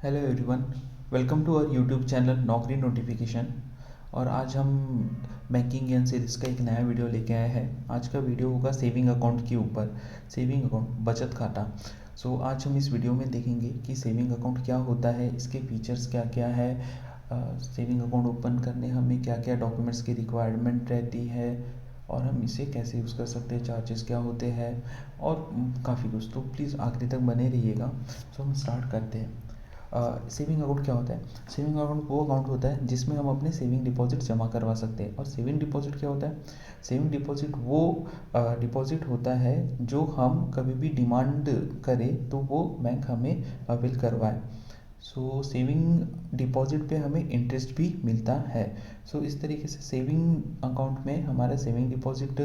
Hello everyone, welcome to our YouTube channel Naukri notification. और आज हम बैंकिंग ज्ञान सीरीज का एक नया वीडियो लेके आए हैं। आज का वीडियो होगा सेविंग अकाउंट के ऊपर। सेविंग अकाउंट, बचत खाता। आज हम इस वीडियो में देखेंगे कि सेविंग अकाउंट क्या होता है, इसके फीचर्स क्या क्या है, सेविंग अकाउंट ओपन करने हमें क्या क्या डॉक्यूमेंट्स की रिक्वायरमेंट रहती है और हम इसे कैसे यूज़ कर सकते हैं, चार्जेस क्या होते हैं और काफ़ी कुछ। तो प्लीज़ आखिरी तक बने रहिएगा। हम स्टार्ट करते हैं। सेविंग अकाउंट क्या होता है? सेविंग अकाउंट वो अकाउंट होता है जिसमें हम अपने सेविंग डिपॉजिट जमा करवा सकते हैं। और सेविंग डिपॉजिट क्या होता है? सेविंग डिपॉजिट वो डिपॉजिट होता है जो हम कभी भी डिमांड करें तो वो बैंक हमें अवेल करवाए। सेविंग डिपॉजिट पे हमें इंटरेस्ट भी मिलता है। इस तरीके से सेविंग अकाउंट में हमारा सेविंग डिपॉजिट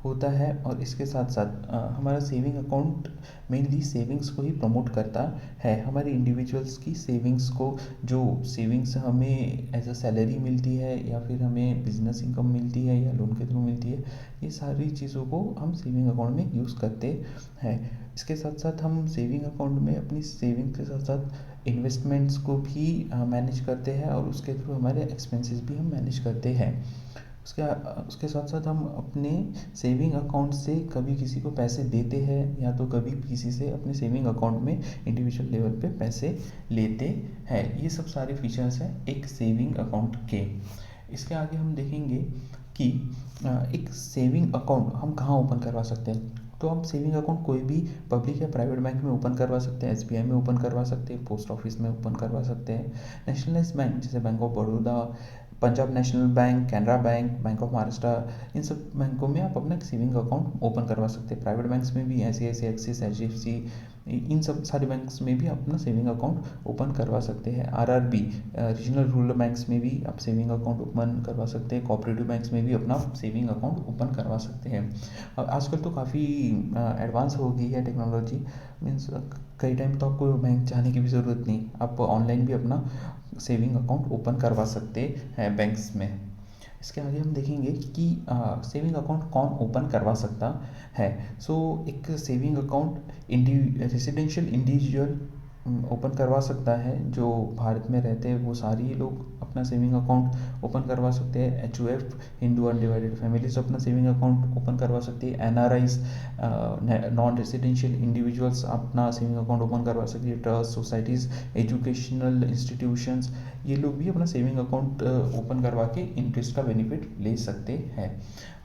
होता है और इसके साथ साथ हमारा सेविंग अकाउंट मेनली सेविंग्स को ही प्रमोट करता है। हमारे इंडिविजुअल्स की सेविंग्स को, जो सेविंग्स हमें एज अ सैलरी मिलती है या फिर हमें बिजनेस इनकम मिलती है या लोन के थ्रू मिलती है, ये सारी चीज़ों को हम सेविंग अकाउंट में यूज़ करते हैं। इसके साथ साथ हम सेविंग अकाउंट में अपनी सेविंग के साथ साथ इन्वेस्टमेंट्स को भी मैनेज करते हैं और उसके थ्रू हमारे एक्सपेंसेस भी हम मैनेज करते हैं। उसके साथ साथ हम अपने सेविंग अकाउंट से कभी किसी को पैसे देते हैं या तो कभी किसी से अपने सेविंग अकाउंट में इंडिविजुअल लेवल पे पैसे लेते हैं। ये सब सारे फीचर्स हैं एक सेविंग अकाउंट के। इसके आगे हम देखेंगे कि एक सेविंग अकाउंट हम कहाँ ओपन करवा सकते हैं। तो हम सेविंग अकाउंट कोई भी पब्लिक या प्राइवेट बैंक में ओपन करवा सकते हैं। एसबीआई में ओपन करवा सकते हैं, पोस्ट ऑफिस में ओपन करवा सकते हैं, नेशनलाइज्ड बैंक जैसे bank of Baroda, Punjab national bank, Canara bank, bank of Maharashtra, इन सब बैंकों में आप अपना सेविंग अकाउंट ओपन करवा सकते हैं। प्राइवेट बैंक्स में भी ICICI, एक्सिस, HDFC, इन सब सारे बैंक्स में भी अपना सेविंग अकाउंट ओपन करवा सकते हैं। RRB, रीजनल रूरल बैंक्स में भी आप सेविंग अकाउंट ओपन करवा सकते हैं। कोऑपरेटिव बैंक्स में भी अपना सेविंग अकाउंट ओपन करवा सकते हैं। आजकल तो काफ़ी एडवांस हो गई है टेक्नोलॉजी। मीन्स कई टाइम तो आपको बैंक जाने की भी ज़रूरत नहीं, आप ऑनलाइन भी अपना सेविंग अकाउंट ओपन करवा सकते हैं बैंक्स में। इसके आगे हम देखेंगे कि सेविंग अकाउंट कौन ओपन करवा सकता है। एक saving account residential individual open करवा सकता है। जो भारत में रहते हैं वो सारे लोग अपना सेविंग अकाउंट ओपन करवा सकते हैं। HUF, हिंदू अनडिवाइडेड फैमिलीज अपना सेविंग अकाउंट ओपन करवा सकती है। NRIs, नॉन रेसिडेंशियल इंडिविजुअल्स अपना सेविंग अकाउंट ओपन करवा सकती है। ट्रस्ट सोसाइटीज़, एजुकेशनल इंस्टीट्यूशंस, ये लोग भी अपना सेविंग अकाउंट ओपन करवा के इंटरेस्ट का बेनिफिट ले सकते हैं।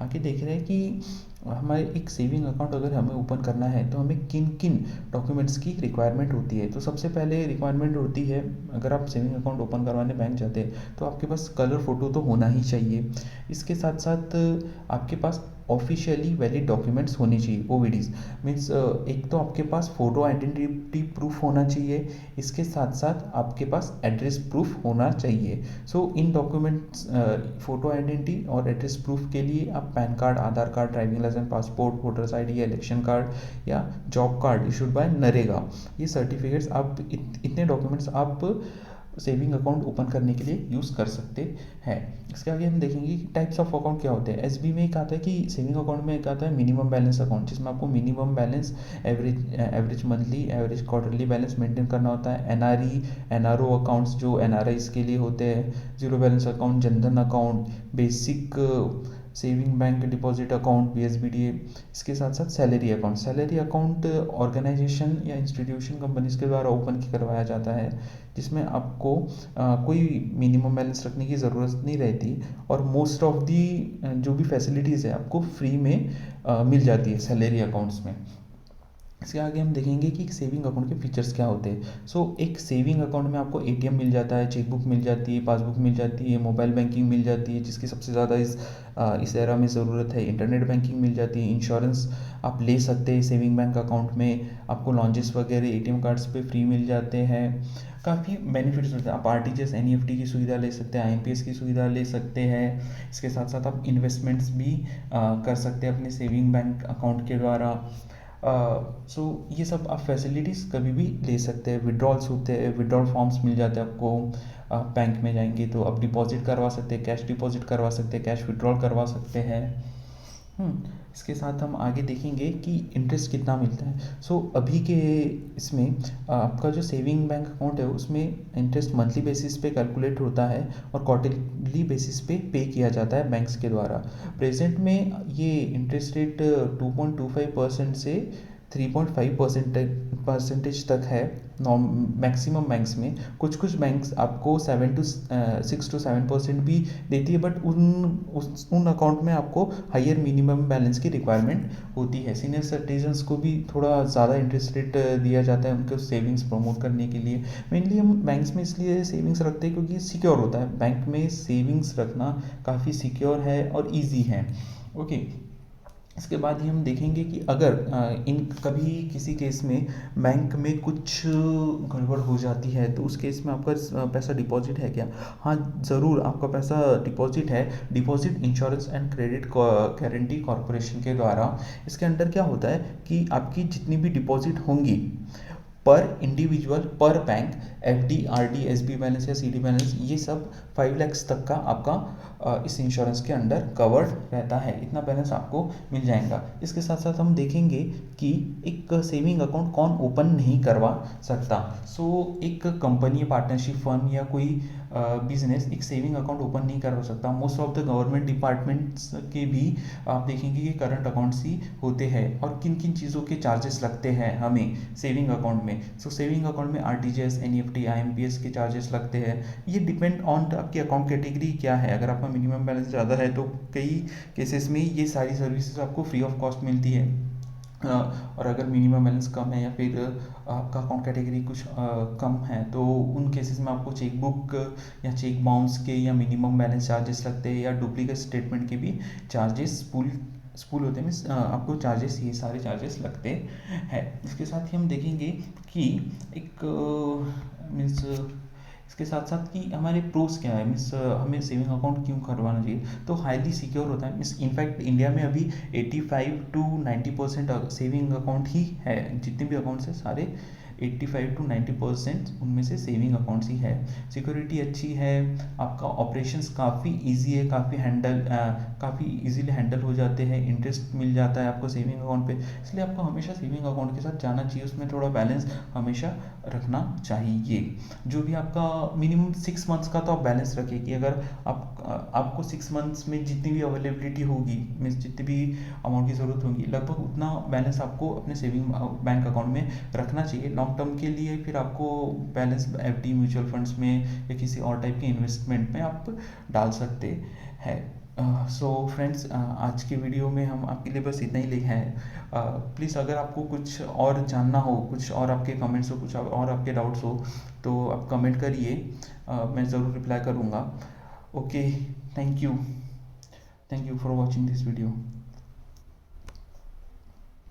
आगे देख रहे हैं कि हमारे एक सेविंग अकाउंट अगर हमें ओपन करना है तो हमें किन किन डॉक्यूमेंट्स की रिक्वायरमेंट होती है। तो सबसे पहले रिक्वायरमेंट होती है, अगर आप सेविंग अकाउंट ओपन करवाने बैंक जाते हैं तो आपके पास कलर फ़ोटो तो होना ही चाहिए। इसके साथ साथ आपके पास ऑफिशियली वैलिड डॉक्यूमेंट्स होने चाहिए, OVDs। मीन्स एक तो आपके पास फ़ोटो आइडेंटिटी प्रूफ होना चाहिए, इसके साथ साथ आपके पास एड्रेस प्रूफ होना चाहिए। इन डॉक्यूमेंट्स, फ़ोटो आइडेंटिटी और एड्रेस प्रूफ के लिए आप PAN card, Aadhaar card, driving licence, passport, voters ID या इलेक्शन कार्ड या job card issued by NREGA, ये सर्टिफिकेट्स आप इतने डॉक्यूमेंट्स आप सेविंग अकाउंट ओपन करने के लिए यूज़ कर सकते हैं। इसके आगे हम देखेंगे कि टाइप्स ऑफ अकाउंट क्या होते हैं। SB में एक आता है कि सेविंग अकाउंट में एक आता है मिनिमम बैलेंस अकाउंट, जिसमें आपको minimum balance average monthly, average quarterly balance maintain करना होता है। NRE, NRO अकाउंट्स जो NRIs के लिए होते हैं। Zero balance account, Jandhan account, basic saving bank deposit account, BSBDA। इसके साथ साथ salary account. Salary account organisation या इंस्टीट्यूशन कंपनीज के द्वारा ओपन करवाया जाता है, जिसमें आपको कोई मिनिमम बैलेंस रखने की ज़रूरत नहीं रहती और मोस्ट ऑफ दी जो भी फैसिलिटीज़ है आपको फ्री में मिल जाती है सैलरी अकाउंट्स में। इसके आगे हम देखेंगे कि सेविंग अकाउंट के फीचर्स क्या होते हैं। एक सेविंग अकाउंट में आपको ATM मिल जाता है, चेकबुक मिल जाती है, पासबुक मिल जाती है, मोबाइल बैंकिंग मिल जाती है जिसकी सबसे ज़्यादा इस एरा में ज़रूरत है। इंटरनेट बैंकिंग मिल जाती है, इंश्योरेंस आप ले सकते हैं सेविंग बैंक अकाउंट में, आपको लॉन्चेस वगैरह ATM कार्ड्स पे फ्री मिल जाते हैं। काफ़ी बेनिफिट्स होते हैं। आप RTGS NEFT की सुविधा ले सकते हैं, IMPS की सुविधा ले सकते हैं। इसके साथ साथ आप इन्वेस्टमेंट्स भी कर सकते हैं अपने सेविंग बैंक अकाउंट के द्वारा। ये सब आप फैसिलिटीज़ कभी भी ले सकते हैं। विड्रॉल्स होते हैं, विड्रॉल फॉर्म्स मिल जाते हैं आपको। आप बैंक में जाएंगे तो आप डिपॉजिट करवा सकते हैं, कैश डिपॉजिट करवा सकते हैं, कैश विड्रॉल करवा सकते हैं। इसके साथ हम आगे देखेंगे कि इंटरेस्ट कितना मिलता है। सो अभी के इसमें आपका जो सेविंग बैंक अकाउंट है उसमें इंटरेस्ट मंथली बेसिस पे कैलकुलेट होता है और क्वार्टरली बेसिस पे किया जाता है बैंक्स के द्वारा। प्रेजेंट में ये इंटरेस्ट रेट 2.25% से 3.5% तक है मैक्सिमम बैंक्स में। कुछ कुछ बैंक्स आपको 6 to 7% भी देती है, बट उन अकाउंट में आपको हायर मिनिमम बैलेंस की रिक्वायरमेंट होती है। सीनियर सिटीजन्स को भी थोड़ा ज़्यादा इंटरेस्ट रेट दिया जाता है उनको सेविंग्स प्रमोट करने के लिए। मेनली हम बैंक्स में इसलिए सेविंग्स रखते हैं क्योंकि सिक्योर होता है। बैंक में सेविंग्स रखना काफ़ी सिक्योर है और ईजी है। ओके, इसके बाद ही हम देखेंगे कि अगर इन कभी किसी केस में बैंक में कुछ गड़बड़ हो जाती है तो उस केस में आपका पैसा डिपॉजिट है क्या? हाँ, ज़रूर आपका पैसा डिपॉजिट है। Deposit insurance and credit guarantee corporation के द्वारा। इसके अंडर क्या होता है कि आपकी जितनी भी डिपॉजिट होंगी पर इंडिविजुअल, पर bank, FD, RD, SB balance या सीडी बैलेंस, ये सब 5 लाख तक का आपका इस इंश्योरेंस के अंडर कवर्ड रहता है। इतना बैलेंस आपको मिल जाएगा। इसके साथ साथ हम देखेंगे कि एक सेविंग अकाउंट कौन ओपन नहीं करवा सकता। सो एक कंपनी, पार्टनरशिप फर्म या कोई बिजनेस एक सेविंग अकाउंट ओपन नहीं करवा सकता। Most of the government departments के भी आप देखेंगे कि करंट अकाउंट्स ही होते हैं और किन किन चीज़ों के चार्जेस लगते हैं हमें सेविंग अकाउंट में। सो सेविंग अकाउंट में आरटीजीएस, एनईएफटी, आईएमपीएस के चार्जेस लगते हैं। ये डिपेंड ऑन आपकी अकाउंट कैटेगरी क्या है। अगर आपका मिनिमम बैलेंस ज़्यादा है तो कई केसेस में ये सारी सर्विसेज आपको फ्री ऑफ कॉस्ट मिलती है। और अगर मिनिमम बैलेंस कम है या फिर आपका अकाउंट कैटेगरी कुछ कम है तो उन केसेस में आपको चेक बुक या चेक बाउंस के या मिनिमम बैलेंस चार्जेस लगते हैं या डुप्लीकेट स्टेटमेंट के भी चार्जेस स्पूल होते हैं। मीन्स आपको चार्जेस, ये सारे चार्जेस लगते हैं। इसके साथ ही हम देखेंगे कि एक मीन्स इसके साथ साथ कि हमारे प्रोस क्या है। मीन्स हमें सेविंग अकाउंट क्यों करवाना चाहिए? तो हाईली सिक्योर होता है। मीन्स इनफैक्ट इंडिया में अभी 85 to 90% सेविंग अकाउंट ही है। जितने भी अकाउंट्स हैं सारे 85 to 90% उनमें से सेविंग अकाउंट्स ही है। सिक्योरिटी अच्छी है, आपका ऑपरेशंस काफ़ी इजी है, काफ़ी इजीली हैंडल हो जाते हैं। इंटरेस्ट मिल जाता है आपको सेविंग अकाउंट पे, इसलिए आपको हमेशा सेविंग अकाउंट के साथ जाना चाहिए। उसमें थोड़ा बैलेंस हमेशा रखना चाहिए। जो भी आपका मिनिमम 6 मंथ्स का तो आप बैलेंस रखिए कि अगर आपको 6 मंथ्स में जितनी भी अवेलेबिलिटी होगी, मीन्स जितनी भी अमाउंट की ज़रूरत होगी, लगभग उतना बैलेंस आपको अपने सेविंग बैंक अकाउंट में रखना चाहिए। लॉन्ग टर्म के लिए फिर आपको बैलेंस एफडी, म्यूचुअल फंड्स में या किसी और टाइप के इन्वेस्टमेंट में आप डाल सकते हैं। सो फ्रेंड्स, आज की वीडियो में हम आपके लिए बस इतना ही लिखा है। प्लीज़ अगर आपको कुछ और जानना हो, कुछ और आपके कमेंट्स हो, कुछ और आपके डाउट्स हो तो आप कमेंट करिए, मैं ज़रूर रिप्लाई करूँगा। Okay, thank you for watching this video.